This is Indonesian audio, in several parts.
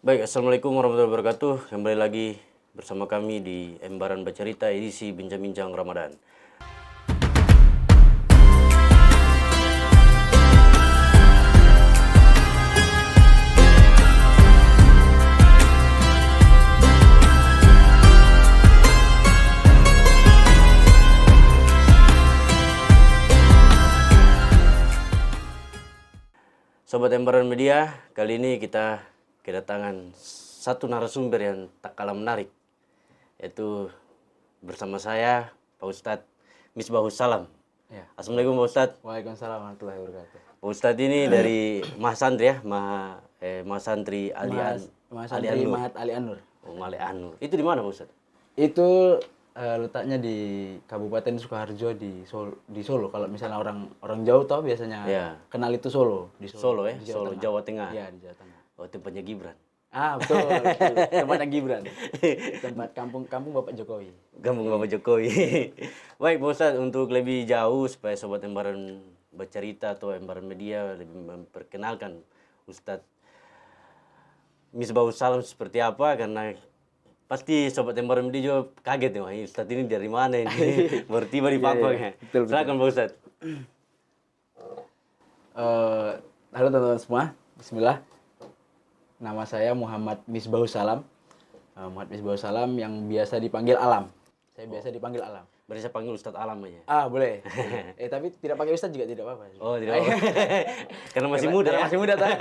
Baik, Assalamualaikum warahmatullahi wabarakatuh. Kembali lagi bersama kami di Embaran Bercerita edisi Bincang-Bincang Ramadan. Sobat Embaran Media, kali ini kita kedatangan satu narasumber yang tak kalah menarik, yaitu bersama saya, Pak Ustadz Misbahus Salam. Ya. Assalamualaikum Pak Ustadz. Waalaikumsalam warahmatullahi wabarakatuh. Pak Ustadz ini dari Mahasantri ya, Mahasantri Santri Anur. Mahat Ali Anur. Oh, Male Anur. Itu di mana Pak Ustadz? Itu letaknya di Kabupaten Sukoharjo di Solo. Kalau misalnya orang jauh tahu biasanya Ya. kenal itu Solo. Di Solo ya, di Solo, Jawa Tengah. Iya, di Jawa Tengah. Oh, tempatnya Gibran. Ah, betul. Tempatnya Gibran. Tempat kampung Bapak Jokowi. Gabung Bapak Jokowi. Baik Pak Ustadz, untuk lebih jauh supaya Sobat Embaran Bercerita atau Embaran Media lebih memperkenalkan Ustadz Misbahus Salam seperti apa, karena pasti Sobat Embaran Media juga kaget nih, wah ini Ustadz ini dari mana ini, baru tiba di Papua ya. Betul. Silakan Pak Ustadz. Halo teman-teman semua. Bismillah. Nama saya Muhammad Misbahus Salam. Muhammad Misbahus Salam yang biasa dipanggil Alam. Saya biasa dipanggil Alam. Berarti saya panggil Ustadz Alam aja. Ah, boleh. Tapi tidak pakai Ustadz juga tidak apa-apa. Oh, tidak apa. Karena masih muda ya. Masih muda tak?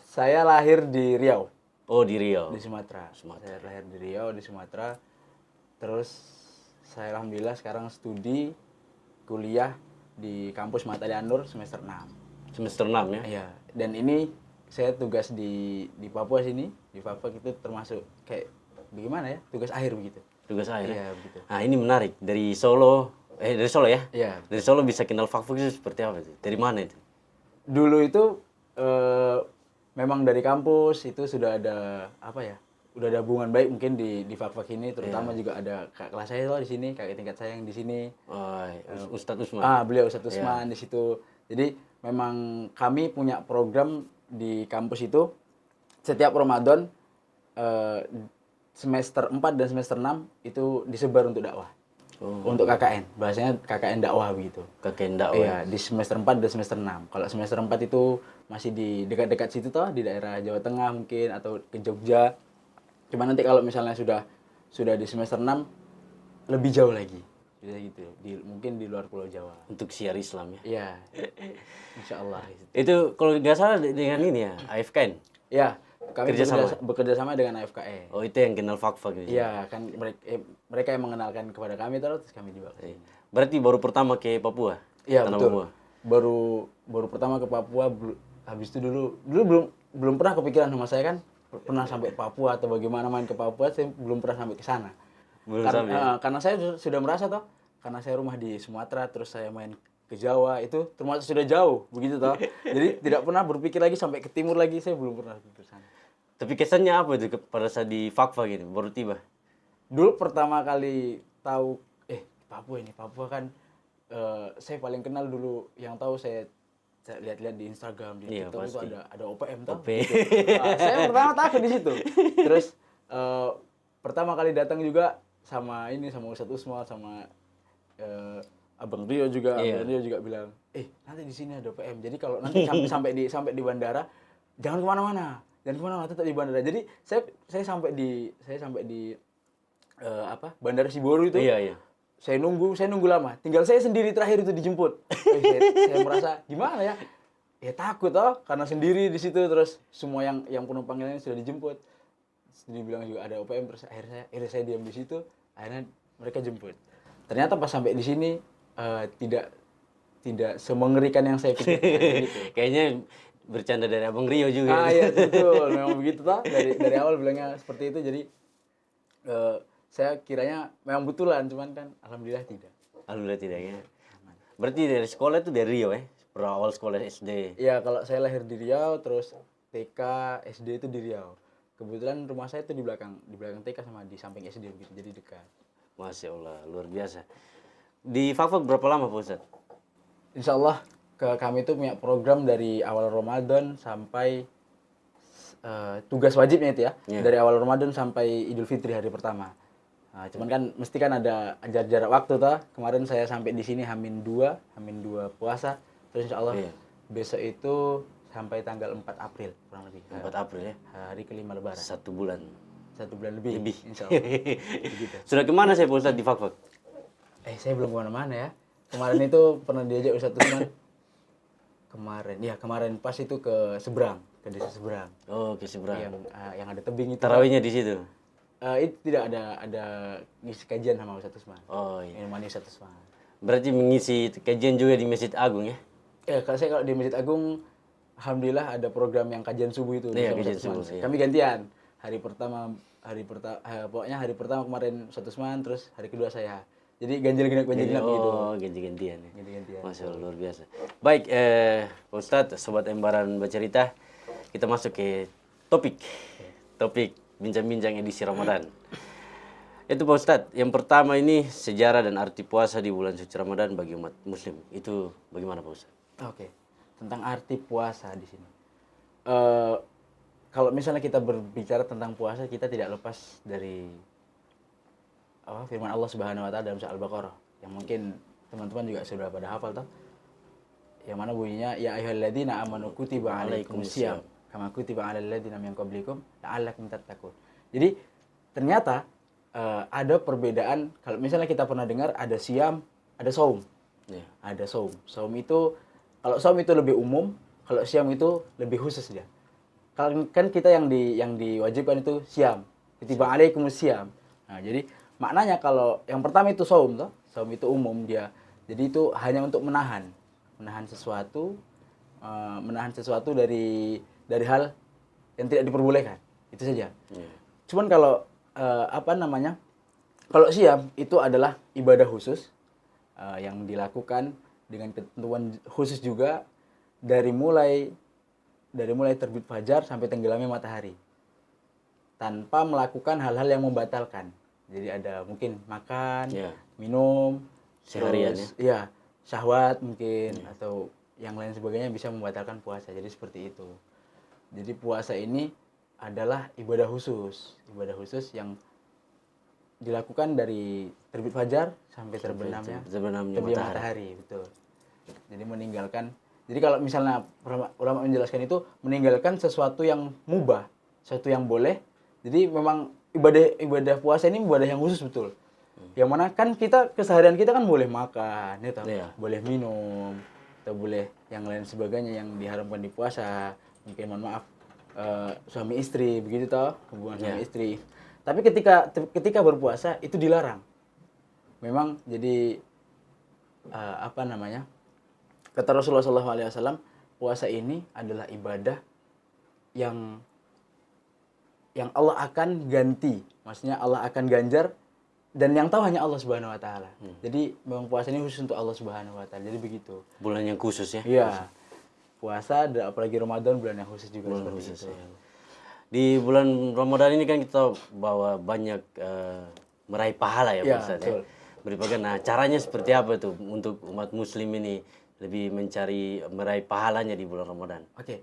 Saya lahir di Riau, Oh, di Riau. di Sumatera. Saya lahir di Riau, di Sumatera. Terus saya alhamdulillah sekarang studi kuliah di kampus Mahat Ali Anur semester 6. Semester 6 ya. Iya, dan ini saya tugas di Papua sini. Di Papua itu termasuk kayak bagaimana ya? Tugas akhir begitu. Tugas akhir. Iya, begitu. Nah, ini menarik. Dari Solo ya? Iya. Dari Solo bisa kenal Fakfak itu seperti apa sih? Dari mana itu? Dulu itu memang dari kampus itu sudah ada apa ya? Udah ada hubungan baik mungkin di Fakfak ini, terutama juga ada kakak kelas saya loh di sini, kakak tingkat saya yang di sini. Oh, Ustadz Usman. Beliau Ustadz Usman di situ. Jadi memang kami punya program di kampus itu setiap Ramadan semester 4 dan semester 6 itu disebar untuk dakwah. Untuk KKN, bahasanya KKN dakwah begitu. Kakek Ndak. Iya, di semester 4 dan semester 6. Kalau semester 4 itu masih di dekat-dekat situ toh, di daerah Jawa Tengah mungkin atau ke Jogja. Cuma nanti kalau misalnya sudah di semester 6 lebih jauh lagi. Bisa gitu. Mungkin di luar Pulau Jawa. Untuk siar Islam ya. Iya. Insya Allah. Itu kalau nggak salah dengan ini ya, AFKN. Ya, kami Kerjasama? bekerja sama dengan AFKE. Oh, itu yang kenal Fakfak gitu. Iya, kan mereka yang mengenalkan kepada kami terus kami juga. Berarti baru pertama ke Papua? Iya, Tanah betul. Papua. Baru pertama ke Papua, habis itu dulu belum pernah kepikiran sama saya kan pernah sampai Papua atau bagaimana main ke Papua, saya belum pernah sampai ke sana. Belum sampai. Karena saya sudah merasa toh, karena saya rumah di Sumatera terus saya main ke Jawa itu termasuk sudah jauh begitu toh. Jadi tidak pernah berpikir lagi sampai ke timur lagi, saya belum pernah ke sana. Tapi kesannya apa itu pada saat di Fakfak gitu, baru tiba? Dulu pertama kali tahu Papua kan saya paling kenal dulu, yang tahu saya lihat-lihat di Instagram, di Iya, TikTok itu pasti. ada OPM toh. OPM. Gitu. Saya pertama takut di situ. Terus pertama kali datang juga sama Ustadz Usman sama Abang Rio juga. Iya. Abang Rio juga bilang, nanti di sini ada OPM. Jadi kalau nanti sampai di bandara jangan kemana-mana. Dan kemana-mana tetap di bandara. Jadi saya sampai di Bandara Siboru itu. Iya. Saya nunggu lama. Tinggal saya sendiri terakhir itu dijemput. Saya merasa gimana ya? Ya takut toh, karena sendiri di situ, terus semua yang penumpang lain sudah dijemput. Terus dibilang juga ada OPM, terus akhirnya saya diam di situ. Akhirnya mereka jemput. Ternyata pas sampai di sini tidak semengerikan yang saya pikirkan gitu. Kayaknya bercanda dari Abang Rio juga. Iya betul, memang begitu toh. Dari awal bilangnya seperti itu, jadi saya kiranya memang betulan, cuman kan alhamdulillah tidak. Alhamdulillah tidak ya. Berarti dari sekolah itu dari Rio ya? Awal sekolah SD. Iya, kalau saya lahir di Riau, terus TK, SD itu di Riau. Kebetulan rumah saya itu di belakang TK sama di samping SD begitu, jadi dekat. Masya Allah, luar biasa. Di Fakfak berapa lama Pak Ustadz? Insya Allah kami itu punya program dari awal Ramadan sampai tugas wajibnya itu ya, Iya. dari awal Ramadan sampai Idul Fitri hari pertama. Nah, cuman kan mesti kan ada jarak waktu toh. Kemarin saya sampai di sini Hamin 2 puasa. Terus insya Allah Iya. besok itu sampai tanggal 4 April kurang lebih. 4 April ya. Hari kelima Lebaran. 1 bulan. 1 bulan lebih. Lebih. Insya Allah. Begitu. Sudah kemana saya Pak Ustadz di Fakfak? Saya belum kemana-mana ya. Kemarin itu pernah diajak Ustadz Usman. Kemarin pas itu ke Seberang, ke desa Seberang. Oh, ke seberang. Yang ada tebing itu. Tarawihnya di situ. Itu tidak ada ngisi kajian sama Ustadz Usman. Oh iya. Minuman Ustadz Usman. Berarti mengisi kajian juga di Masjid Agung ya? Kalau di Masjid Agung, alhamdulillah ada program yang kajian subuh itu. Iya, sama kajian Ustadz Usman. subuh, iya. Kami gantian. Pokoknya hari pertama kemarin Ustadz Usman, terus hari kedua saya. Jadi ganjil genap gitu. Oh, ganti-gantian ya. Ganti-gantian. Masya Allah, luar biasa. Baik, Pak Ustadz, Sobat Embaran Bercerita, kita masuk ke topik. Topik bincang-bincang edisi Ramadan. Itu Pak Ustadz, yang pertama ini sejarah dan arti puasa di bulan suci Ramadan bagi umat muslim. Itu bagaimana Pak Ustadz? Oke, tentang arti puasa di sini. Kalau misalnya kita berbicara tentang puasa, kita tidak lepas dari firman Allah Subhanahu wa taala dalam surah Al-Baqarah yang mungkin teman-teman juga sudah pada hafal toh. Yang mana bunyinya ya ayyuhalladzina amanu kutiba alaikumusiyam kama kutiba alal ladzina min qablikum la'allakum tattaqun. Jadi ternyata ada perbedaan kalau misalnya kita pernah dengar ada siam, ada saum. Ya. Ada saum. Saum itu kalau saum itu lebih umum, kalau siam itu lebih khusus dia. Kalau kan kita yang diwajibkan itu siam. Kutiba alaikumusiyam. Nah, jadi maknanya kalau yang pertama itu saum toh. Saum itu umum dia. Jadi itu hanya untuk menahan sesuatu dari hal yang tidak diperbolehkan. Itu saja. Ya. Cuman kalau kalau siam itu adalah ibadah khusus yang dilakukan dengan ketentuan khusus juga dari mulai terbit fajar sampai tenggelamnya matahari tanpa melakukan hal-hal yang membatalkan. Jadi ada mungkin makan, Ya. minum, Seharian terus, ya syahwat mungkin atau yang lain sebagainya bisa membatalkan puasa. Jadi seperti itu. Jadi puasa ini adalah ibadah khusus yang dilakukan dari terbit fajar sampai terbenamnya matahari, betul. Jadi meninggalkan. Jadi kalau misalnya ulama menjelaskan itu meninggalkan sesuatu yang mubah, sesuatu yang boleh. Jadi memang ibadah puasa ini ibadah yang khusus betul. Yang mana kan kita keseharian kita kan boleh makan, ya, Iya. boleh minum, atau boleh yang lain sebagainya yang diharamkan di puasa. Mungkin mohon maaf suami istri begitu toh, hubungan suami istri. Tapi ketika berpuasa itu dilarang. Memang jadi kata Rasulullah SAW, puasa ini adalah ibadah yang Allah akan ganti, maksudnya Allah akan ganjar dan yang tahu hanya Allah Subhanahu wa taala. Jadi memang puasa ini khusus untuk Allah Subhanahu wa taala. Jadi begitu. Bulan yang khusus ya? Iya. Puasa apalagi Ramadan bulan yang khusus juga Bulan seperti khusus, itu. ya. Di bulan Ramadan ini kan kita bawa banyak meraih pahala ya, Iya, Pak Ustadz, betul. Beribadah. Nah, caranya seperti apa tuh untuk umat muslim ini lebih mencari meraih pahalanya di bulan Ramadan? Oke.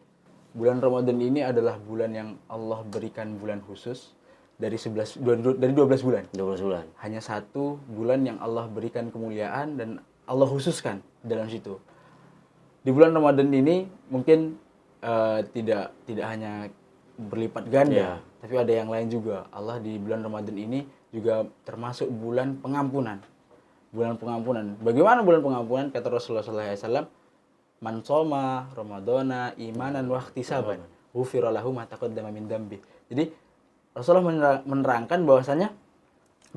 Bulan Ramadan ini adalah bulan yang Allah berikan bulan khusus dari 12 bulan. 12 bulan. Hanya satu bulan yang Allah berikan kemuliaan dan Allah khususkan dalam situ. Di bulan Ramadan ini mungkin tidak hanya berlipat ganda, tapi ada yang lain juga. Allah di bulan Ramadan ini juga termasuk bulan pengampunan. Bulan pengampunan. Bagaimana bulan pengampunan? Kata Rasulullah SAW, man shoma ramadhana imanan wa ihtisaban ghufira lahu ma taqaddama min dambi. Jadi Rasulullah menerangkan bahwasanya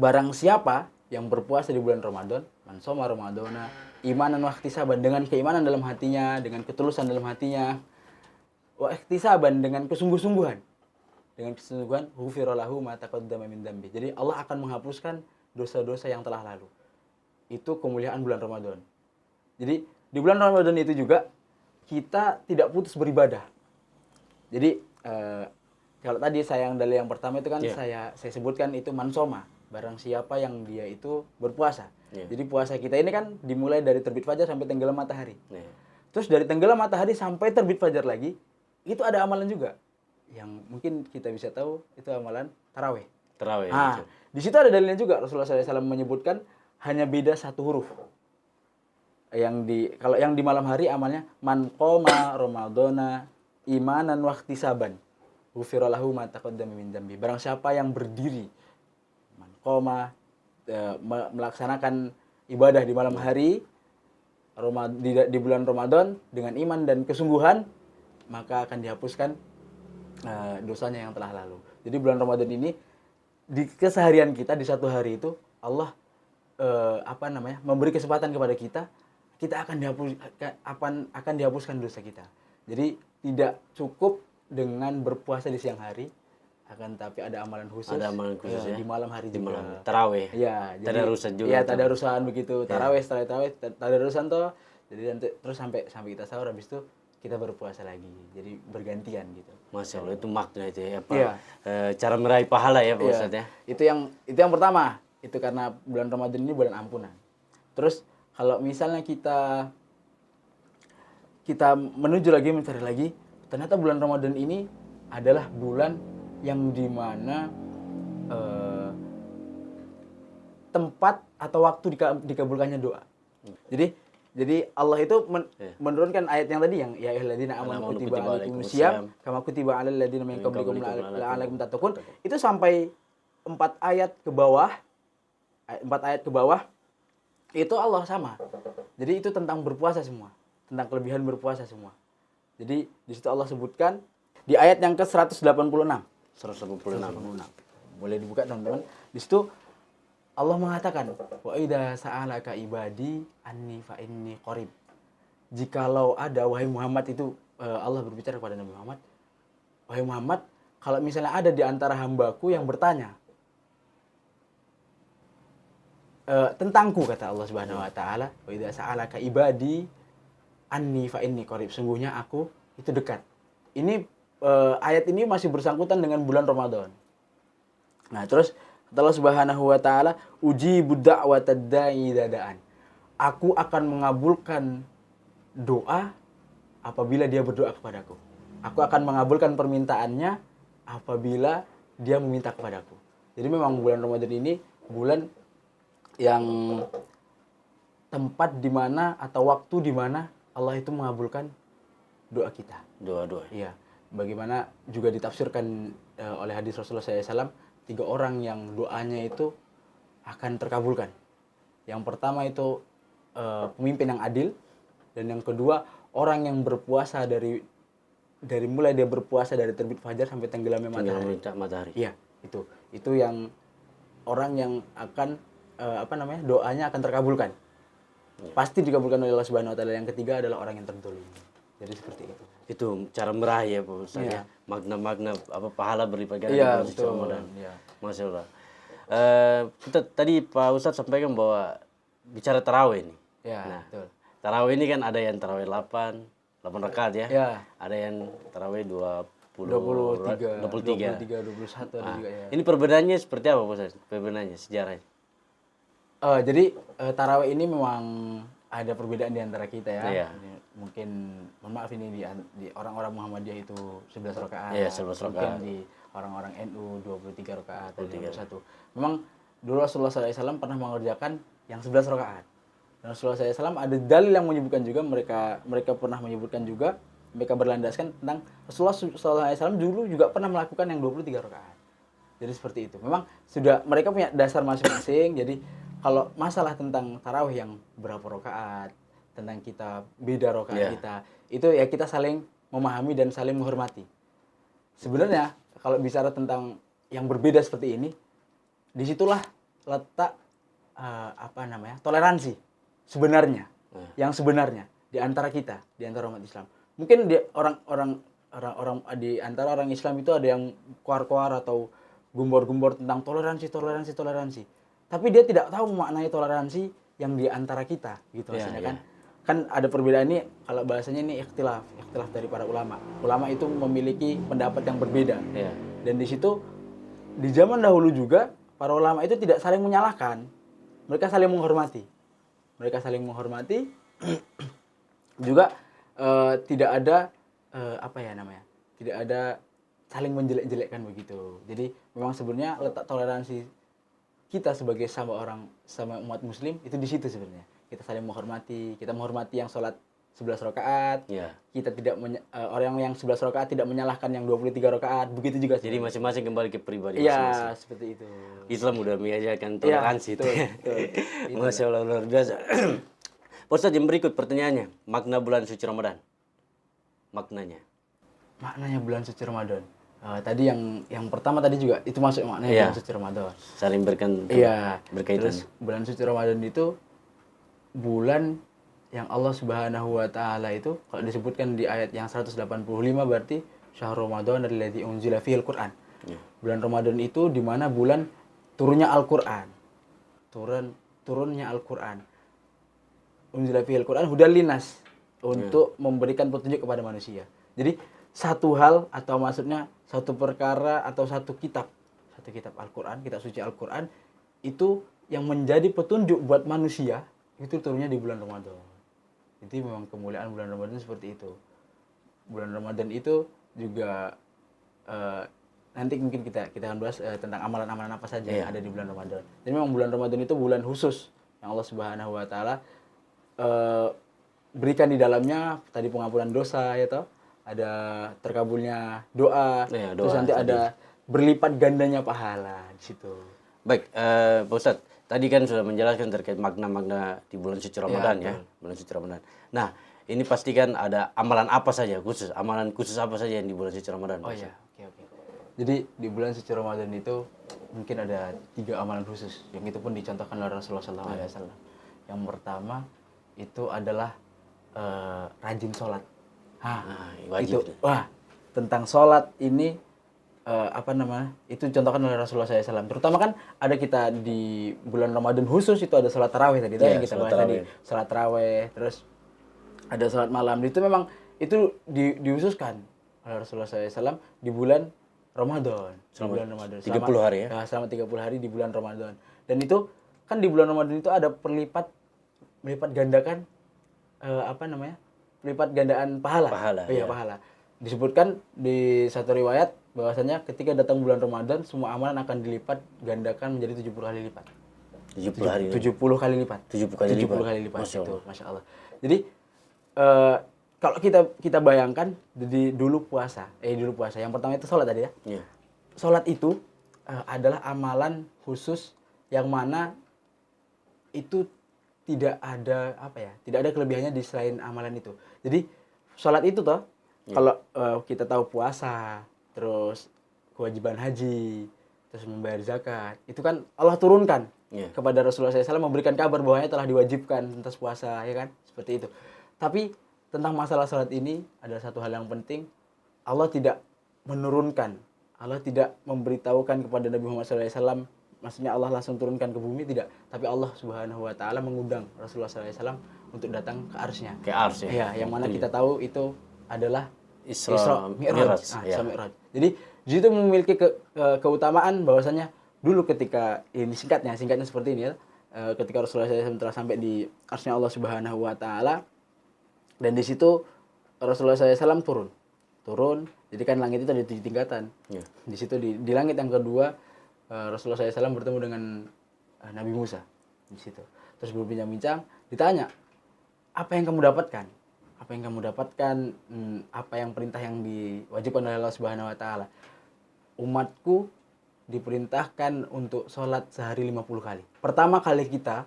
barang siapa yang berpuasa di bulan Ramadan, man shoma ramadhana imanan wa ihtisaban, dengan keimanan dalam hatinya, dengan ketulusan dalam hatinya, wa ihtisaban, dengan kesungguh-sungguhan. Dengan kesungguhan, ghufira lahu ma taqaddama min dambi. Jadi Allah akan menghapuskan dosa-dosa yang telah lalu. Itu kemuliaan bulan Ramadan. Jadi di bulan Ramadan itu juga kita tidak putus beribadah. Jadi kalau tadi yang dalil yang pertama itu kan saya sebutkan itu mansoma, barang siapa yang dia itu berpuasa. Jadi puasa kita ini kan dimulai dari terbit fajar sampai tenggelam matahari. Terus dari tenggelam matahari sampai terbit fajar lagi, itu ada amalan juga. yang mungkin kita bisa tahu itu amalan tarawih. Terawih. Nah, di situ ada dalilnya juga. Rasulullah SAW menyebutkan hanya beda satu huruf. Kalau yang di malam hari amalnya man qoma ramadhana imanan wahtisaban ghufira lahu ma taqaddama min dzambi. Barang siapa yang berdiri man qoma melaksanakan ibadah di malam hari di bulan Ramadan dengan iman dan kesungguhan, maka akan dihapuskan dosanya yang telah lalu. Jadi bulan Ramadan ini di keseharian kita di satu hari itu Allah memberi kesempatan kepada kita akan dihapuskan dosa kita. Jadi tidak cukup dengan berpuasa di siang hari, akan tapi ada amalan khusus. Ada amalan khusus ya. Di malam hari Di juga. malam tarawih. Iya, Tadarusan juga. Iya, tadarusan begitu. Tarawih setelah tarawih tadarusan toh. Jadi nanti terus sampai kita sahur, habis itu kita berpuasa lagi. Jadi bergantian gitu. Masya Allah, itu makna itu ya, Pak. Iya. Cara meraih pahala ya Pak Iya. Ustadz ya. Itu yang pertama. Itu karena bulan Ramadan ini bulan ampunan. Terus kalau misalnya kita menuju lagi, mencari lagi, ternyata bulan Ramadan ini adalah bulan yang dimana tempat atau waktu dikabulkannya doa. Jadi Allah itu menurunkan ayat yang tadi yang ya ayyuhalladzina amanu kutiba alaikumusiyam kama kutiba alal ladzina min qablikum la'allakum tattaqun. Itu sampai 4 ayat ke bawah. 4 ayat ke bawah itu Allah sama. Jadi itu tentang berpuasa semua, tentang kelebihan berpuasa semua. Jadi di situ Allah sebutkan di ayat yang ke-186. 186. Boleh dibuka teman-teman. Di situ Allah mengatakan, wa idza sa'alaka ibadi anni fa inni qarib. Jikalau ada wahai Muhammad itu Allah berbicara kepada Nabi Muhammad, wahai Muhammad, kalau misalnya ada di antara hambaku yang bertanya tentangku, kata Allah Subhanahu wa taala, wa idza sa'alaka ibadi anni fa inni qarib. Sungguhnya aku itu dekat. Ini ayat ini masih bersangkutan dengan bulan Ramadan. Nah, terus Allah Subhanahu wa taala, ujibud da'watad da'i dadaan. Aku akan mengabulkan doa apabila dia berdoa kepadaku. Aku akan mengabulkan permintaannya apabila dia meminta kepadaku. Jadi memang bulan Ramadan ini bulan yang tempat di mana atau waktu di mana Allah itu mengabulkan doa kita. Doa-doa. Iya. Bagaimana juga ditafsirkan oleh hadis Rasulullah SAW, 3 orang yang doanya itu akan terkabulkan. Yang pertama itu pemimpin yang adil, dan yang kedua orang yang berpuasa dari mulai dia berpuasa dari terbit fajar sampai tenggelamnya matahari. Iya, itu yang orang yang akan doanya akan terkabulkan. Ya. Pasti dikabulkan oleh Allah Subhanahu wa taala. Yang ketiga adalah orang yang tertolong. Jadi seperti itu. Itu cara meraih ya Pak Ustadz ya. Makna-makna pahala berlipat ganda di bulan suci Ramadan. Iya. Masya Allah. Kita tadi Pak Ustadz sampaikan bahwa bicara tarawih ini. Iya, Nah, betul. tarawih ini kan ada yang tarawih 8 rakaat ya. Iya. Ada yang tarawih 23, 21 ada juga ya. Ini perbedaannya seperti apa Pak Ustadz? Perbedaannya, sejarahnya. Jadi tarawih ini memang ada perbedaan di antara kita ya. Iya. Mungkin mohon maaf ini di orang-orang Muhammadiyah itu 11 rakaat. Iya, 11 rakaat. Mungkin di orang-orang NU 23 rakaat atau 21. Memang dulu Rasulullah SAW pernah mengerjakan yang 11 rakaat. Dan Rasulullah SAW ada dalil yang menyebutkan juga, mereka pernah menyebutkan juga, mereka berlandaskan tentang Rasulullah SAW dulu juga pernah melakukan yang 23 rakaat. Jadi seperti itu. Memang sudah mereka punya dasar masing-masing. Jadi kalau masalah tentang tarawih yang berapa rakaat, tentang kita beda rakaat kita, itu ya kita saling memahami dan saling menghormati. Sebenarnya kalau bicara tentang yang berbeda seperti ini, disitulah letak toleransi sebenarnya, yang sebenarnya di antara kita, di antara umat Islam. Mungkin di orang di antara orang Islam itu ada yang kuar-kuar atau gumbor-gumbor tentang toleransi. Tapi dia tidak tahu maknai toleransi yang di antara kita, gitu maksudnya kan. Kan ada perbedaan ini, kalau bahasanya ini ikhtilaf dari para ulama. Ulama itu memiliki pendapat yang berbeda. Yeah. Dan di situ di zaman dahulu juga para ulama itu tidak saling menyalahkan. Mereka saling menghormati. Juga tidak ada tidak ada saling menjelek-jelekkan begitu. Jadi memang sebenarnya letak toleransi kita sebagai sama umat muslim itu di situ sebenarnya. Kita saling menghormati, kita menghormati yang sholat 11 rakaat. Ya. Kita tidak orang yang 11 rakaat tidak menyalahkan yang 23 rakaat. Begitu juga Jadi masing-masing kembali ke pribadi iya, masing-masing. seperti itu. Islam udah mengajarkan Iya, toleransi itu. betul. Masya Allah, luar biasa. Pak Ustadz, yang berikut pertanyaannya, makna bulan suci Ramadan. Maknanya. Maknanya bulan suci Ramadan. Tadi yang pertama tadi juga itu masuk maknanya Iya. bulan suci Ramadan. Saling Iya. berkaitan. Terus bulan suci Ramadan itu bulan yang Allah Subhanahu wa taala itu kalau disebutkan di ayat yang 185 berarti syahrul Ramadan alladzi unzila fihil Qur'an. Ya. Bulan Ramadan itu di mana bulan turunnya Al-Qur'an. Turunnya Al-Qur'an. Unzila fihil Qur'an hudal linas untuk memberikan petunjuk kepada manusia. Jadi satu hal atau maksudnya satu perkara atau satu kitab Al-Qur'an, kitab suci Al-Qur'an itu yang menjadi petunjuk buat manusia itu turunnya di bulan Ramadan. Jadi memang kemuliaan bulan Ramadan seperti itu. Bulan Ramadan itu juga nanti mungkin kita akan bahas tentang amalan-amalan apa saja yang ada di bulan Ramadan. Jadi memang bulan Ramadan itu bulan khusus yang Allah Subhanahu wa taala berikan di dalamnya tadi pengampunan dosa ya toh, ada terkabulnya doa, Ya, terus doa nanti tadi. ada berlipat gandanya pahala di situ. Baik, Pak Ustadz, tadi kan sudah menjelaskan terkait makna-makna di bulan suci Ramadan ya, bulan suci Ramadan. Nah, ini pastikan ada amalan apa saja amalan khusus apa saja yang di bulan suci Ramadan. Oh iya, oke. Jadi di bulan suci Ramadan itu mungkin ada 3 amalan khusus yang itu pun dicontohkan oleh Rasulullah SAW. Yang pertama itu adalah rajin sholat. Wajib. Tentang sholat ini itu contohkan oleh Rasulullah SAW. Terutama kan ada kita di bulan Ramadan khusus itu ada sholat tarawih tadi, yang kita bahas tadi, sholat tarawih, terus ada sholat malam. Itu memang itu dihususkan oleh Rasulullah SAW di bulan Ramadan. Bulan Ramadan. 30 hari ya? Selama 30 hari di bulan Ramadan. Dan itu kan di bulan Ramadan itu ada melipat gandakan melipat gandaan pahala. Pahala. Disebutkan di satu riwayat bahwasanya ketika datang bulan Ramadan semua amalan akan dilipat gandakan menjadi 70 kali lipat. 70 hari. 70 kali lipat. 70 kali lipat. Masya Allah. Jadi kalau kita bayangkan dulu puasa. Yang pertama itu sholat tadi ya. Iya. Sholat itu adalah amalan khusus yang mana itu tidak ada kelebihannya di selain amalan itu. Jadi sholat itu toh kalau kita tahu puasa, terus kewajiban haji, terus membayar zakat, itu kan Allah turunkan kepada Rasulullah SAW memberikan kabar bahwanya telah diwajibkan atas puasa, ya kan? Seperti itu. Tapi tentang masalah sholat ini ada satu hal yang penting, Allah tidak menurunkan, Allah tidak memberitahukan kepada Nabi Muhammad SAW, maksudnya Allah langsung turunkan ke bumi, tidak. Tapi Allah Subhanahu wa taala mengundang Rasulullah SAW untuk datang ke arsy-Nya. Ke arsy. Ya, yang mana kita tahu itu adalah Isra Mi'raj. Jadi di situ memiliki keutamaan bahwasanya dulu ketika ini singkatnya seperti ini ya. Ketika Rasulullah SAW telah sampai di arsy-Nya Allah Subhanahu wa taala dan di situ Rasulullah SAW turun. Jadi kan langit itu ada 7 tingkatan. Ya. Di situ di langit yang kedua Rasulullah SAW bertemu dengan Nabi Musa di situ. Terus berbincang-bincang, ditanya, apa yang kamu dapatkan? Apa yang perintah yang diwajibkan oleh Allah Subhanahu wa taala? Umatku diperintahkan untuk sholat sehari 50 kali. Pertama kali kita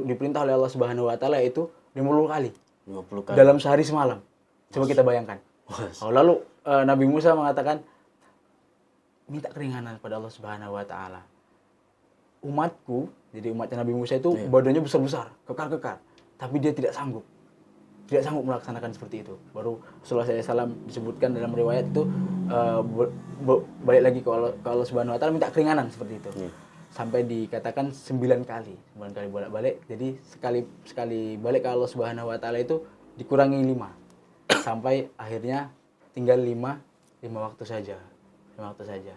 diperintah oleh Allah Subhanahu wa taala itu 50 kali. 50 kali. Dalam sehari semalam. Coba kita bayangkan. Lalu Nabi Musa mengatakan, minta keringanan pada Allah Subhanahu wa taala. Umatku, jadi umatnya Nabi Musa itu badannya besar-besar, kekar-kekar, tapi dia tidak sanggup melaksanakan seperti itu. Baru Rasulullah SAW disebutkan dalam riwayat itu balik lagi ke Allah Subhanahu wa taala minta keringanan seperti itu. Sampai dikatakan 9 kali bolak-balik. Jadi sekali balik ke Allah Subhanahu wa taala itu dikurangi 5. Sampai akhirnya tinggal 5 waktu saja. 5 waktu saja.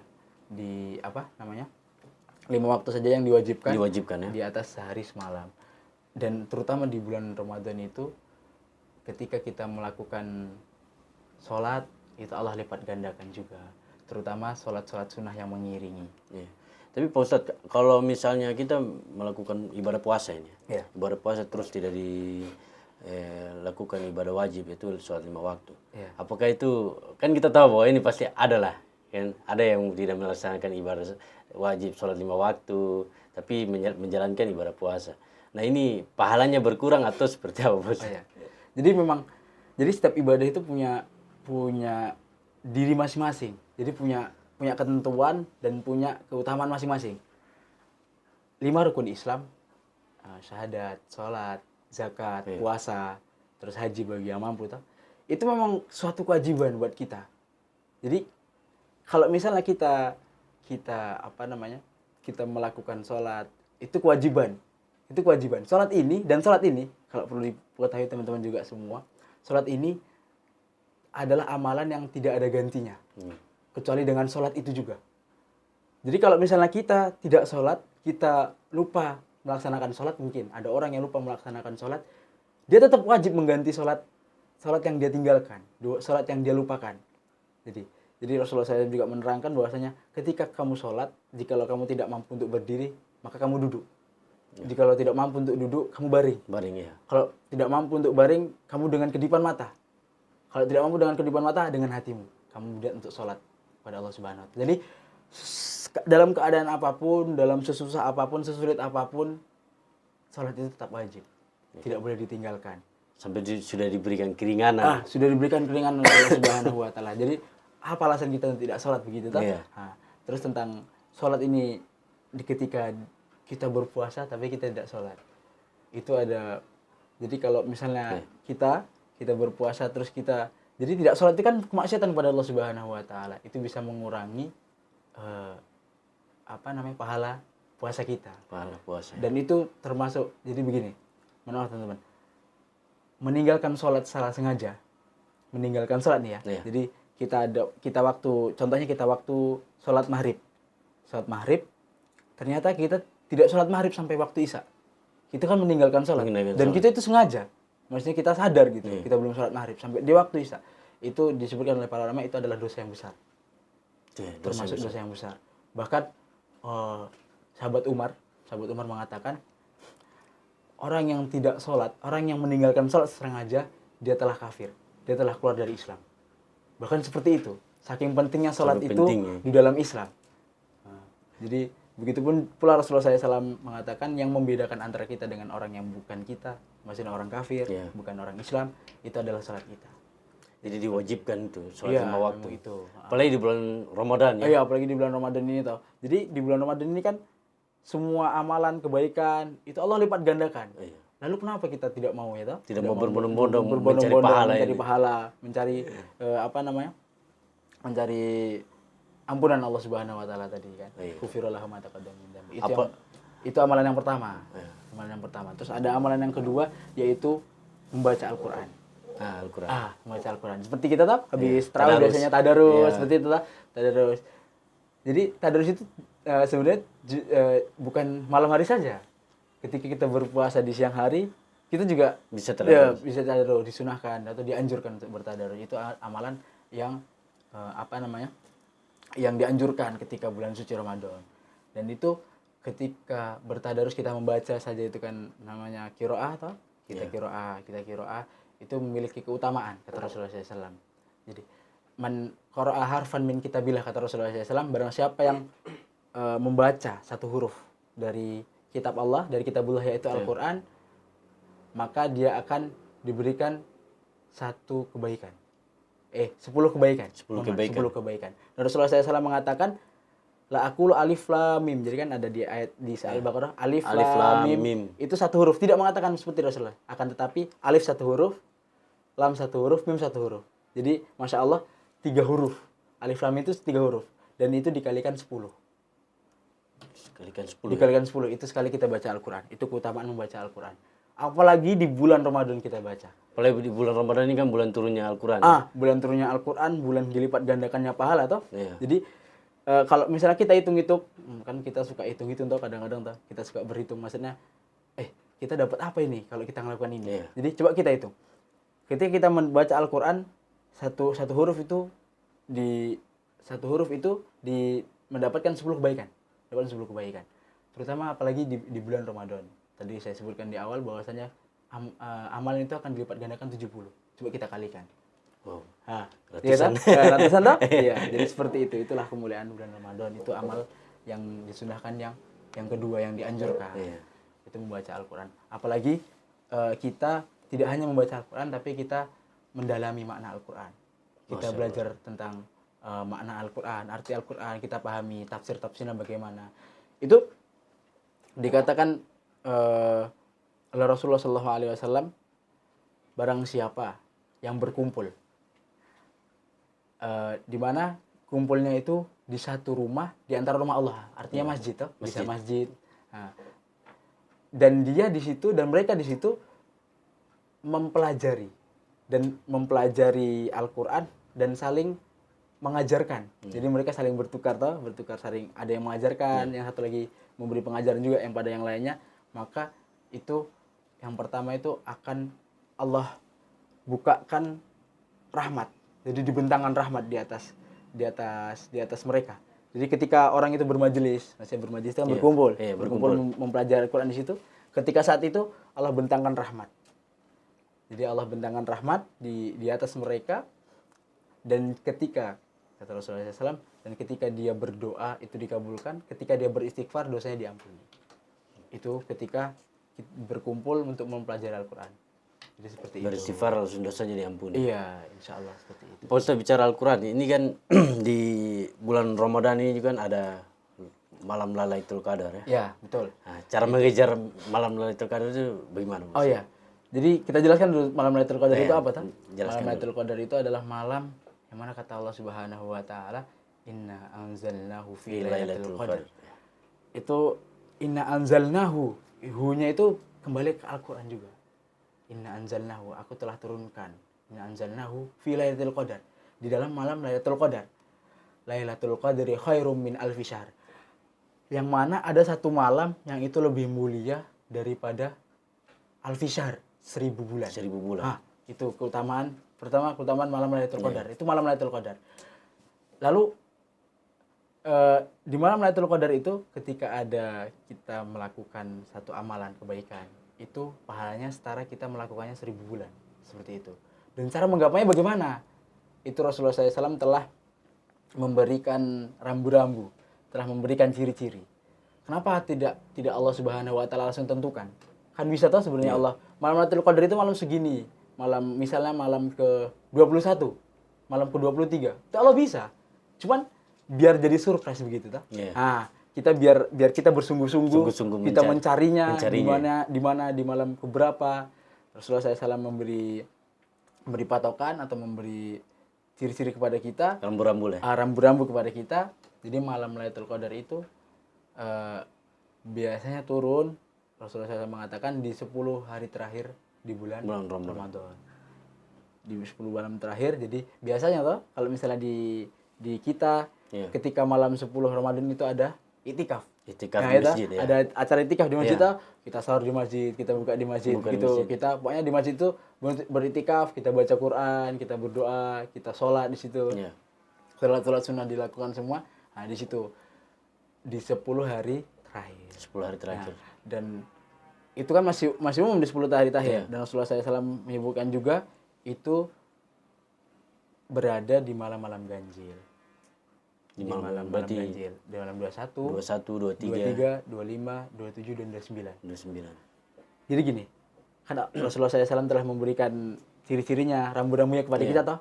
5 waktu saja yang diwajibkan ya. Di atas sehari semalam. Dan terutama di bulan Ramadan itu ketika kita melakukan sholat itu Allah lipat gandakan juga. terutama sholat-sholat sunnah yang mengiringi. Iya. Tapi Pak Ustadz, kalau misalnya kita melakukan ibadah puasa ini, Iya. ibadah puasa terus tidak dilakukan ibadah wajib itu sholat 5 waktu. Iya. Apakah itu, kan kita tahu bahwa ini pasti ada lah, kan ada yang tidak melaksanakan ibadah wajib sholat 5 waktu, tapi menjalankan ibadah puasa. Nah ini pahalanya berkurang atau seperti apa Pak Oh, Ustadz? iya. Jadi memang, jadi setiap ibadah itu punya diri masing-masing. Jadi punya ketentuan dan punya keutamaan masing-masing. 5 rukun Islam, syahadat, sholat, zakat, Iya. puasa, terus haji bagi yang mampu, toh. Itu memang suatu kewajiban buat kita. Jadi kalau misalnya kita apa namanya, kita melakukan sholat, itu kewajiban. Itu kewajiban. Sholat ini dan sholat ini, kalau perlu diketahui teman-teman juga semua, sholat ini adalah amalan yang tidak ada gantinya. Kecuali dengan sholat itu juga. Jadi kalau misalnya kita tidak sholat, kita lupa melaksanakan sholat, mungkin ada orang yang lupa melaksanakan sholat, dia tetap wajib mengganti sholat yang dia tinggalkan, sholat yang dia lupakan. Jadi Rasulullah SAW juga menerangkan bahwasanya ketika kamu sholat, jikalau kamu tidak mampu untuk berdiri, maka kamu duduk. Jikalau tidak mampu untuk duduk, kamu baring. Baring ya. Kalau tidak mampu untuk baring, kamu dengan kedipan mata. Kalau tidak mampu dengan kedipan mata, dengan hatimu. Kamu niat untuk sholat pada Allah Subhanahu wa Ta'ala. Jadi dalam keadaan apapun, dalam sesusah apapun, sesulit apapun, sholat itu tetap wajib. Tidak boleh ditinggalkan. Sampai sudah diberikan keringanan. Sudah diberikan keringanan oleh Allah Subhanahu wa Ta'ala. Jadi apa alasan kita tidak sholat begitu toh? Iya. Terus tentang sholat ini ketika kita berpuasa tapi kita tidak sholat. Itu ada, jadi kalau misalnya kita berpuasa terus kita jadi tidak sholat itu kan kemaksiatan kepada Allah Subhanahu wa Ta'ala. Itu bisa mengurangi pahala puasa kita. Pahala puasa. Dan itu termasuk, jadi begini, menurut teman-teman, meninggalkan sholat salah sengaja, meninggalkan sholat nih ya. Iya. Jadi contohnya kita waktu sholat maghrib, ternyata kita tidak sholat maghrib sampai waktu isya. Kita kan meninggalkan sholat. Dan kita itu sengaja. Maksudnya kita sadar gitu, kita belum sholat maghrib sampai di waktu isya. Itu disebutkan oleh para ulama itu adalah dosa yang besar. Termasuk dosa yang besar. Bahkan sahabat Umar mengatakan, orang yang tidak sholat, orang yang meninggalkan sholat sengaja, dia telah kafir, dia telah keluar dari Islam. Bahkan seperti itu, saking pentingnya sholat itu di dalam Islam. Jadi begitupun pula Rasulullah SAW mengatakan yang membedakan antara kita dengan orang yang bukan kita, maksudnya orang kafir, bukan orang Islam, itu adalah sholat kita. Jadi diwajibkan itu sholat 5 waktu itu. Apalagi di bulan Ramadan ya. Iya, apalagi di bulan Ramadan ini toh. Jadi di bulan Ramadan ini kan semua amalan kebaikan itu Allah lipat gandakan. Iya. Lalu kenapa kita tidak mau ya toh? Tidak mau berbondong-bondong mencari pahala, mencari mencari ampunan Allah Subhanahu wa Ta'ala tadi kan. Ghufira lahum ma taqaddama min dzambi. Itu amalan yang pertama. Amalan yang pertama. Terus ada amalan yang kedua yaitu membaca Al-Qur'an. Al-Qur'an. Membaca Al-Qur'an. Seperti kita tahu habis tarawih biasanya tadarus, seperti itu tadarus. Jadi tadarus itu sebenarnya bukan malam hari saja. Ketika kita berpuasa di siang hari, kita juga bisa tadarus, disunahkan atau dianjurkan untuk bertadarus. Itu amalan yang yang dianjurkan ketika bulan suci Ramadan. Dan itu ketika bertadarus kita membaca saja itu kan namanya qiraah atau kita qiraah itu memiliki keutamaan kata Rasulullah SAW. Jadi man qara'a harfan min kitabillah kata Rasulullah SAW, barang siapa yang membaca satu huruf dari kitab Allah, dari kitabullah yaitu Al-Qur'an, maka dia akan diberikan 10 kebaikan. 10 kebaikan. 10 kebaikan. Dan Rasulullah SAW mengatakan la aqulu alif lam mim. Jadi kan ada di ayat di Al-Baqarah alif lam mim. Itu satu huruf, tidak mengatakan seperti Rasulullah. Akan tetapi alif satu huruf, lam satu huruf, mim satu huruf. Jadi Masya Allah 3 huruf. Alif lam itu 3 huruf dan itu dikalikan 10. Dikalikan 10 itu sekali kita baca Al-Qur'an. Itu keutamaan membaca Al-Qur'an. Apalagi di bulan Ramadan kita baca. Apalagi di bulan Ramadan ini kan bulan turunnya Al-Qur'an. Bulan turunnya Al-Qur'an, bulan dilipat gandakannya pahala toh. Jadi kalau misalnya kita hitung-hitung, kan kita suka hitung-hitung toh kadang-kadang toh. Kita suka berhitung maksudnya kita dapat apa ini kalau kita melakukan ini. Jadi coba kita hitung. Ketika kita membaca Al-Qur'an, satu huruf itu satu huruf itu mendapatkan 10 kebaikan. Mendapatkan 10 kebaikan. Terutama apalagi di bulan Ramadan. Tadi saya sebutkan di awal bahwasanya amalan itu akan dilipat gandakan 70. Coba kita kalikan. Wow. Nah, Ratusan. ratusan toh? Iya, jadi seperti itu. Itulah kemuliaan bulan Ramadan. Itu amal yang disunahkan yang kedua yang dianjurkan. Iya. Itu membaca Al-Qur'an. Apalagi kita tidak hanya membaca Al-Qur'an tapi kita mendalami makna Al-Qur'an. Kita belajar tentang makna Al-Qur'an, arti Al-Qur'an, kita pahami tafsir-tafsirnya bagaimana. Itu dikatakan oleh Rasulullah SAW, barang siapa yang berkumpul di mana kumpulnya itu di satu rumah di antara rumah Allah, artinya masjid toh, bisa masjid. Nah, dan dia di situ dan mereka di situ mempelajari Al-Qur'an dan saling mengajarkan. Jadi mereka saling bertukar saling, ada yang mengajarkan, yang satu lagi memberi pengajaran juga yang pada yang lainnya. Maka itu yang pertama itu akan Allah bukakan rahmat. Jadi dibentangkan rahmat di atas mereka. Jadi ketika orang itu bermajelis, itu kan berkumpul mempelajari Al-Qur'an di situ. Ketika saat itu Allah bentangkan rahmat. Jadi Allah bentangkan rahmat di atas mereka, dan ketika kata Rasulullah SAW, dan ketika dia berdoa itu dikabulkan, ketika dia beristighfar dosanya diampuni. Itu ketika berkumpul untuk mempelajari Al-Qur'an. Jadi seperti itu. Beristighfar langsung dosanya diampuni. Iya, insya Allah seperti itu. Pak Ustadz bicara Al-Quran, ini kan di bulan Ramadan ini juga kan ada malam Lailatul Qadar ya. Ya, betul. Nah, cara mengejar malam Lailatul Qadar itu bagaimana? Mas? Oh iya. Jadi kita jelaskan dulu malam Lailatul Qadar itu apa, Tan? Jelaskan Malam Lailatul Qadar itu adalah malam yang mana kata Allah Subhanahu wa taala, "Inna anzalnahu fi Lailatul Qadar." Itu inna anzalnahu, hu-nya itu kembali ke Al-Qur'an juga. Inna anzalnahu, aku telah turunkan. Inna anzalnahu fi Lailatul Qadar, di dalam malam Lailatul Qadar. Lailatul Qadri khairum min alfi syahr. Yang mana ada satu malam yang itu lebih mulia daripada alfi syahr, 1000 bulan. 1000 bulan. Ah, itu keutamaan malam Lailatul Qadar. Itu malam Lailatul Qadar. Lalu di malam Lailatul Qadar itu ketika ada kita melakukan satu amalan kebaikan, itu pahalanya setara kita melakukannya 1000 bulan. Seperti itu. Dan cara menggapainya bagaimana? Itu Rasulullah SAW telah memberikan rambu-rambu, telah memberikan ciri-ciri. Kenapa tidak Allah Subhanahu wa taala langsung tentukan? Kan bisa tahu sebenarnya Allah, malam Lailatul Qadar itu malam segini. Misalnya malam ke-21, malam ke-23. Itu Allah bisa. Cuman biar jadi surprise begitu toh. Nah, kita biar kita bersungguh-sungguh kita mencarinya di mana di malam keberapa. Rasulullah SAW memberi patokan atau memberi ciri-ciri kepada kita, rambu-rambu kepada kita. Jadi malam Lailatul Qadar itu biasanya turun, Rasulullah SAW mengatakan di 10 hari terakhir di bulan Ramadan. Di 10 malam terakhir. Jadi biasanya toh kalau misalnya di kita ketika malam 10 Ramadan itu ada itikaf. Nah, di masjid, ya. Ada acara itikaf di masjid, kita sahur di masjid, kita buka di masjid gitu. Kita pokoknya di masjid itu beritikaf, kita baca Quran, kita berdoa, kita sholat di situ. Sholat sunnah dilakukan semua. Nah, di situ di 10 hari terakhir. 10 hari terakhir. Nah, dan itu kan masih umum di 10 hari terakhir. Dan Rasulullah SAW menyebutkan juga itu berada di malam-malam ganjil. Di malam ganjil. Di malam 21, 23, 25, 27, dan 29. Jadi gini, kan Rasulullah SAW telah memberikan ciri-cirinya, rambu-rambunya kepada kita toh.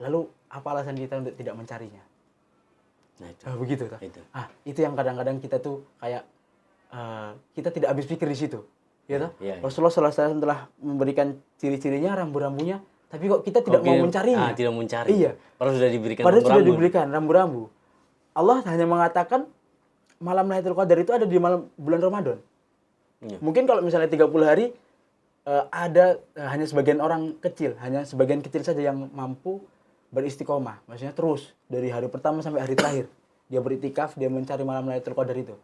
Lalu apa alasan kita untuk tidak mencarinya? Nah, itu. Begitu toh. Itu yang kadang-kadang kita tuh kayak kita tidak habis pikir di situ. Ya toh? Rasulullah SAW telah memberikan ciri-cirinya, rambu-rambunya, tapi kok kita tidak mau mencarinya. Tidak mencari. Iya. Padahal sudah diberikan rambu-rambu. Allah hanya mengatakan malam Lailatul Qadar itu ada di bulan Ramadan. Mungkin kalau misalnya 30 hari ada hanya sebagian orang kecil, hanya sebagian kecil saja yang mampu beristiqomah. Maksudnya terus dari hari pertama sampai hari terakhir dia beriktikaf, dia mencari malam Lailatul Qadar itu.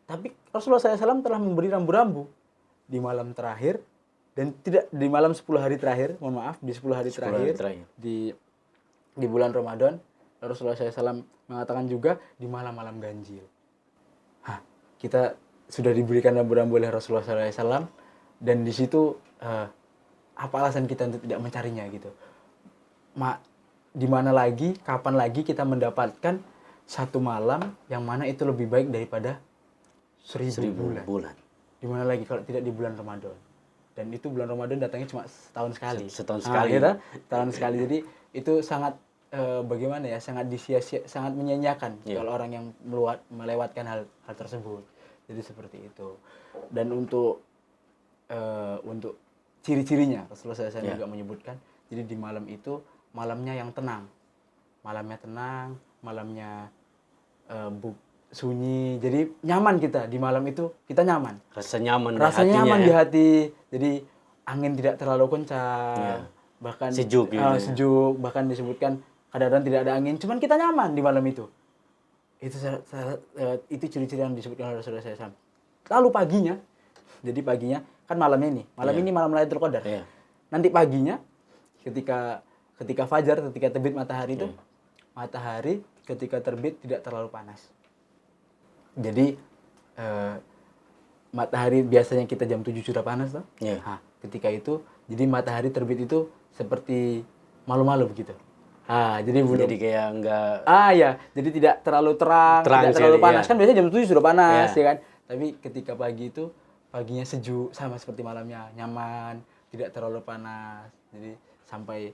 Tapi Rasulullah SAW telah memberi rambu-rambu di malam terakhir. Dan tidak di malam 10 hari terakhir, mohon maaf, di 10 hari terakhir. Di bulan Ramadan, Rasulullah SAW mengatakan juga di malam-malam ganjil. Kita sudah diberikan rambu-rambu oleh Rasulullah SAW, dan di situ apa alasan kita untuk tidak mencarinya gitu? Di mana lagi, kapan lagi kita mendapatkan satu malam yang mana itu lebih baik daripada 1000 bulan? Di mana lagi kalau tidak di bulan Ramadan? Dan itu bulan Ramadan datangnya cuma setahun sekali. Setahun sekali. Gitu? Setahun sekali. Jadi itu sangat bagaimana ya? Sangat sangat menyanyiakan kalau orang yang melewatkan hal tersebut. Jadi seperti itu. Dan untuk ciri-cirinya Rasulullah SAW juga menyebutkan. Jadi di malam itu malamnya yang tenang, malamnya sunyi. Jadi nyaman kita di malam itu, kita nyaman. Rasanya nyaman di hati. Jadi angin tidak terlalu kencang, bahkan sejuk gitu. Sejuk, bahkan disebutkan kadang-kadang tidak ada angin, cuman kita nyaman di malam itu. Itu ciri-ciri yang disebutkan oleh Rasulullah SAW. Lalu paginya, jadi paginya kan malamnya ini, ini malam Lailatul Qadar. Nanti paginya ketika fajar, ketika terbit matahari itu, matahari ketika terbit tidak terlalu panas. Jadi matahari biasanya kita jam 7 sudah panas toh. Ketika itu jadi matahari terbit itu seperti malu-malu begitu. Jadi belum. Jadi kayak enggak. Jadi tidak terlalu terang tidak terlalu panas. Kan biasanya jam 7 sudah panas ya kan. Tapi ketika pagi itu paginya sejuk sama seperti malamnya, nyaman, tidak terlalu panas. Jadi sampai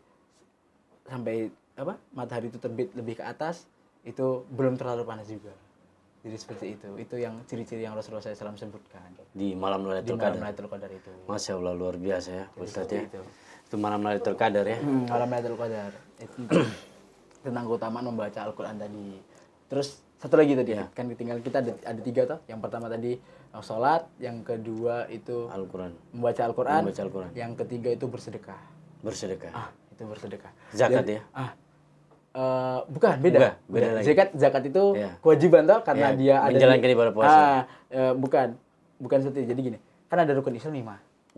matahari itu terbit lebih ke atas itu belum terlalu panas juga. Jadi seperti itu. Itu yang ciri-ciri yang Rasulullah SAW sebutkan Di malam Lailatul Qadar itu. Masya Allah, luar biasa ya Ustadz ya. Itu malam Lailatul Qadar ya. Malam Lailatul Qadar. Itu tentang keutamaan membaca Al-Quran tadi. Terus satu lagi tadi kan tinggal kita ada 3 toh. Yang pertama tadi sholat, yang kedua itu membaca Al-Quran. Yang ketiga itu bersedekah. Itu bersedekah. Zakat ya? Bukan, beda lagi. Zakat itu kewajiban toh karena dia ada menjalankan ibadah puasa. Bukan seperti jadi gini. Kan ada rukun Islam 5.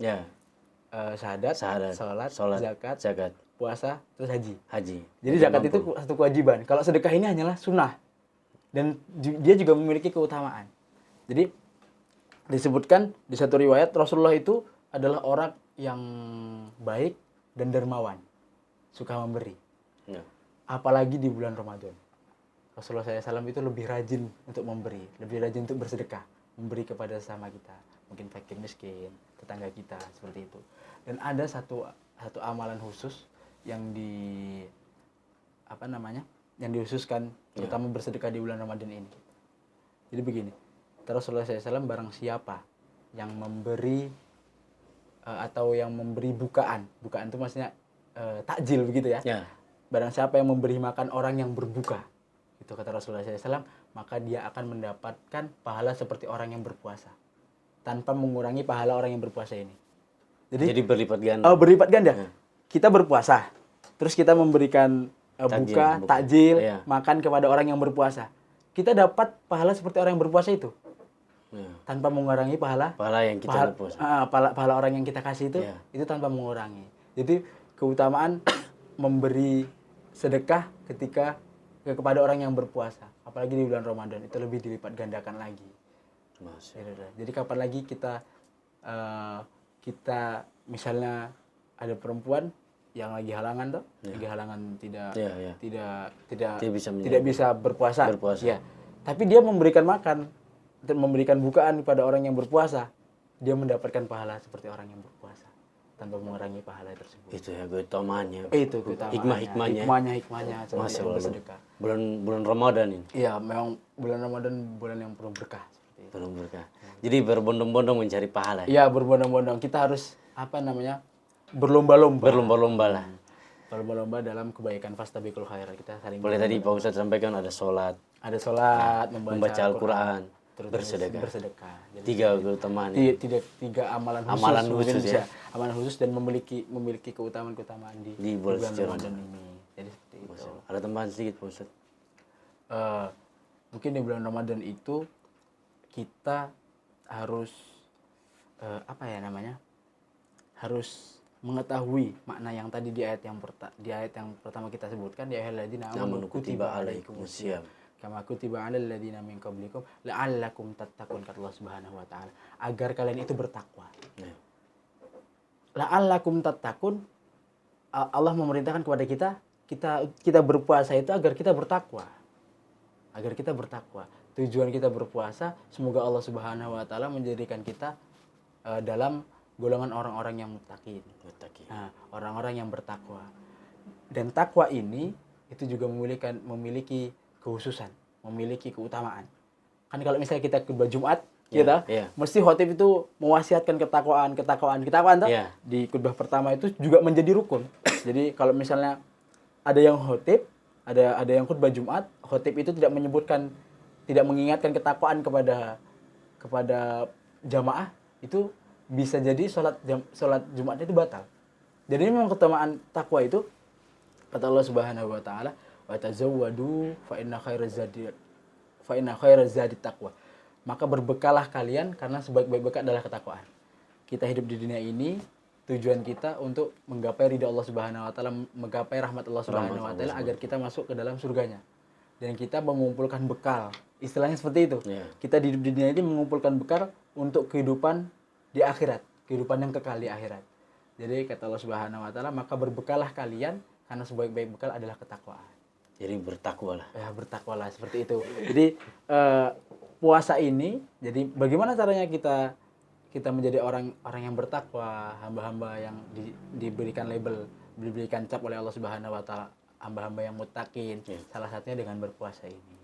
Syahadat, salat, zakat, puasa, terus haji. Jadi zakat itu satu kewajiban. Kalau sedekah ini hanyalah sunnah. Dan dia juga memiliki keutamaan. Jadi disebutkan di satu riwayat Rasulullah itu adalah orang yang baik dan dermawan, suka memberi. Apalagi di bulan Ramadan. Rasulullah SAW itu lebih rajin untuk memberi, lebih rajin untuk bersedekah, memberi kepada sesama kita, mungkin fakir miskin, tetangga kita, seperti itu. Dan ada satu amalan khusus yang yang dihususkan, terutama bersedekah di bulan Ramadan ini. Jadi begini, Rasulullah SAW barang siapa yang memberi atau yang memberi bukaan itu maksudnya takjil begitu ya. Barang siapa yang memberi makan orang yang berbuka, itu kata Rasulullah SAW, maka dia akan mendapatkan pahala seperti orang yang berpuasa, tanpa mengurangi pahala orang yang berpuasa ini. Jadi berlipat ganda. Berlipat ganda. Kita berpuasa, terus kita memberikan buka, takjil, makan kepada orang yang berpuasa. Kita dapat pahala seperti orang yang berpuasa itu. Tanpa mengurangi pahala yang kita berpuasa. Pahala orang yang kita kasih itu tanpa mengurangi. Jadi keutamaan memberi sedekah kepada orang yang berpuasa, apalagi di bulan Ramadan, itu lebih dilipat gandakan lagi. Jadi kapan lagi kita misalnya ada perempuan yang lagi halangan tidak bisa berpuasa. Tapi dia memberikan makan, memberikan bukaan kepada orang yang berpuasa, dia mendapatkan pahala seperti orang yang berpuasa tanpa mengurangi pahala tersebut. Itu ya keutamaannya. Itu keutamaannya. Hikmahnya Masya Allah. Bersedekah. Bulan Ramadan ini. Iya, memang bulan Ramadan bulan yang penuh berkah. Penuh berkah. Jadi berbondong-bondong mencari pahala. Iya, berbondong-bondong. Kita harus berlomba-lomba. Berlomba-lomba lah. Berlomba-lomba dalam kebaikan, fastabiqul khairat. Kita saling boleh tadi Pak Ustadz sampaikan ada sholat. Ada sholat, membaca Al-Quran, bersedekah. Jadi 3 keutamaan. 3 amalan khusus ya. Amalan khusus dan memiliki keutamaan di bulan Ramadan ini. Jadi seperti itu. Ada tambahan sedikit Pak Ustadz? Mungkin di bulan Ramadan itu kita harus harus mengetahui makna yang tadi di ayat yang pertama kita sebutkan, ya ayyuhalladzina amanu kutiba alaikumusiyam kama kutiba alal ladzina min qablikum la'allakum tattaqun, kata Allah Subhanahu wa taala, agar kalian itu bertakwa. Ya. La'allakum tattaqun, Allah memerintahkan kepada kita berpuasa itu agar kita bertakwa. Agar kita bertakwa. Tujuan kita berpuasa semoga Allah Subhanahu wa taala menjadikan kita dalam golongan orang-orang yang muttaqin. Nah, orang-orang yang bertakwa. Dan takwa ini itu juga memiliki kekhususan, memiliki keutamaan. Kan kalau misalnya kita khutbah Jumat, mesti khotib itu mewasiatkan ketakwaan toh. Di khutbah pertama itu juga menjadi rukun. Jadi kalau misalnya ada yang khotib, ada yang khutbah Jumat, khotib itu tidak mengingatkan ketakwaan kepada jamaah, itu bisa jadi sholat Jumatnya itu batal. Jadi memang keutamaan takwa itu, kata Allah Subhanahu wa taala, wa tazawwadu fa inna khairaz zadi taqwa. Maka berbekalah kalian karena sebaik-baik bekal adalah ketakwaan. Kita hidup di dunia ini, tujuan kita untuk menggapai ridha Allah Subhanahu wa taala, menggapai rahmat Allah Subhanahu wa taala agar kita masuk ke dalam surganya. Dan kita mengumpulkan bekal. Istilahnya seperti itu. Kita hidup di dunia ini mengumpulkan bekal untuk kehidupan di akhirat, kehidupan yang kekal di akhirat. Jadi kata Allah Subhanahu wa taala, maka berbekalah kalian karena sebaik-baik bekal adalah ketakwaan. Jadi bertakwalah. Ya, bertakwalah seperti itu. Jadi puasa ini, jadi bagaimana caranya kita menjadi orang yang bertakwa, hamba-hamba yang diberikan label, diberikan cap oleh Allah Subhanahu wa taala, hamba-hamba yang muttaqin. Salah satunya dengan berpuasa ini.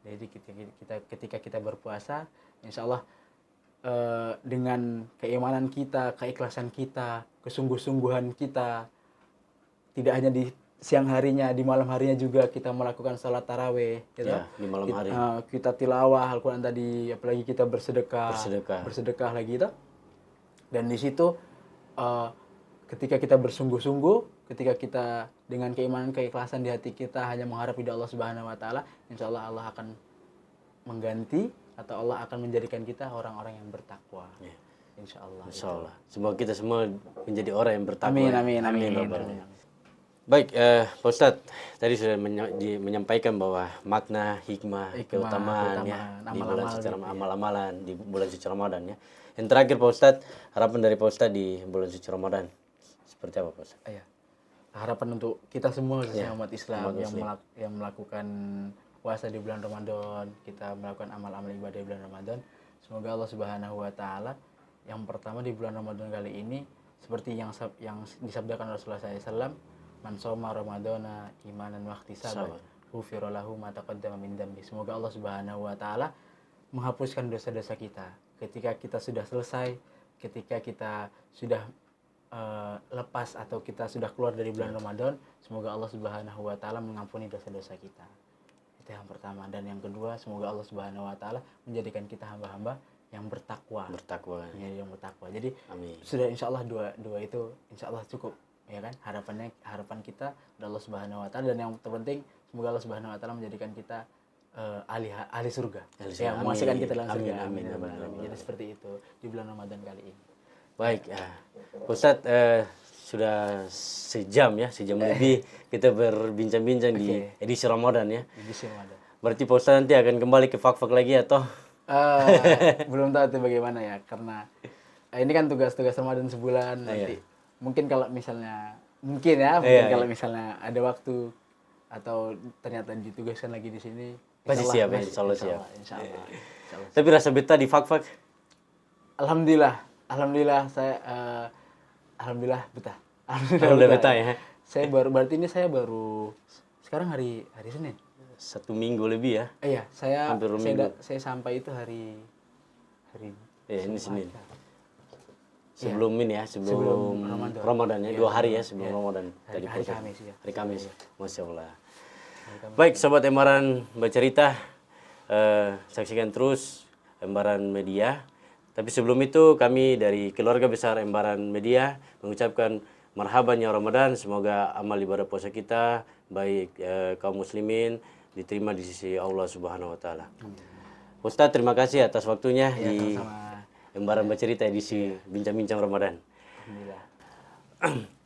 Jadi ketika kita berpuasa, insya Allah dengan keimanan kita, keikhlasan kita, kesungguh-sungguhan kita, tidak hanya di siang harinya, di malam harinya juga kita melakukan salat tarawih, gitu. Di malam hari. Kita tilawah Al-Quran tadi, apalagi kita bersedekah lagi, gitu. Dan di situ ketika kita bersungguh-sungguh, ketika kita dengan keimanan, keikhlasan di hati kita hanya mengharap ridha Allah Subhanahu wa taala, insyaallah Allah akan mengganti atau Allah akan menjadikan kita orang-orang yang bertakwa. Insyaallah. Insyaallah. Semoga kita semua menjadi orang yang bertakwa. Amin. Baik, Pak Ustadz, tadi sudah menyampaikan bahwa makna, hikmah, keutamaan ya di bulan suci amal-amalan di bulan suci Ramadan ya. Yang terakhir Pak Ustadz, harapan dari Pak Ustadz di bulan suci Ramadan seperti apa Pak Ustadz? Iya. Harapan untuk kita semua umat Islam yang melakukan puasa di bulan Ramadan, kita melakukan amal-amal ibadah di bulan Ramadan. Semoga Allah Subhanahu wa taala yang pertama di bulan Ramadan kali ini seperti yang disabdakan Rasulullah SAW, man shoma ramadhana imanan wa ihtisaban ghufira lahu ma taqaddama min dzambi. Semoga Allah Subhanahu wa taala menghapuskan dosa-dosa kita. Ketika kita sudah selesai, ketika kita sudah lepas atau kita sudah keluar dari bulan Ramadan, semoga Allah Subhanahu wa taala mengampuni dosa-dosa kita. Itu yang pertama. Dan yang kedua, semoga Allah Subhanahu wa taala menjadikan kita hamba-hamba yang bertakwa. Yang bertakwa. Jadi sudah insyaallah dua itu insyaallah cukup. Ya kan, harapan kita dari Allah Subhanahu wa taala, dan yang terpenting semoga Allah Subhanahu wa taala menjadikan kita ahli surga. Memasukkan kita dalam surga. Amin. Jadi seperti itu di bulan Ramadan kali ini. Baik, Ustadz, sudah sejam lebih kita berbincang-bincang di edisi Ramadan ya. Edisi Ramadan. Berarti Pak Ustadz nanti akan kembali ke fak-fak lagi atau? Belum tahu itu bagaimana ya, karena ini kan tugas-tugas Ramadan sebulan nanti. Mungkin kalau misalnya kalau misalnya ada waktu atau ternyata ditugaskan lagi di sini, pasti siap ya, insyaallah. Tapi rasa betah di fak-fak? Alhamdulillah saya alhamdulillah betah. Alhamdulillah betah ya. Saya baru sekarang hari Senin. 1 minggu lebih ya? Iya, saya sampai itu hari ini Senin. Sebelum ini ya, sebelum Ramadan ya, 2 hari ya sebelum Ramadan. Hari Kamis ya. Hari Kamis. Masya Allah. Baik, Sobat Embaran Bercerita, saksikan terus Embaran Media. Tapi sebelum itu kami dari keluarga besar Embaran Media mengucapkan marhaban ya Ramadan. Semoga amal ibadah puasa kita, baik kaum muslimin, diterima di sisi Allah Subhanahu wa taala. Ustadz, terima kasih atas waktunya di sama-sama. Embaran Bercerita edisi Bincang-Bincang Ramadan. Alhamdulillah.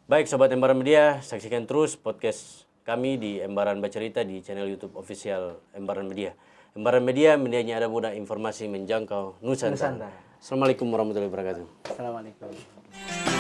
Baik Sobat Embaran Media, saksikan terus podcast kami di Embaran Bercerita di channel YouTube official Embaran Media. Embaran Media, medianya ada mudah informasi menjangkau Nusantara. Assalamualaikum warahmatullahi wabarakatuh. Assalamualaikum.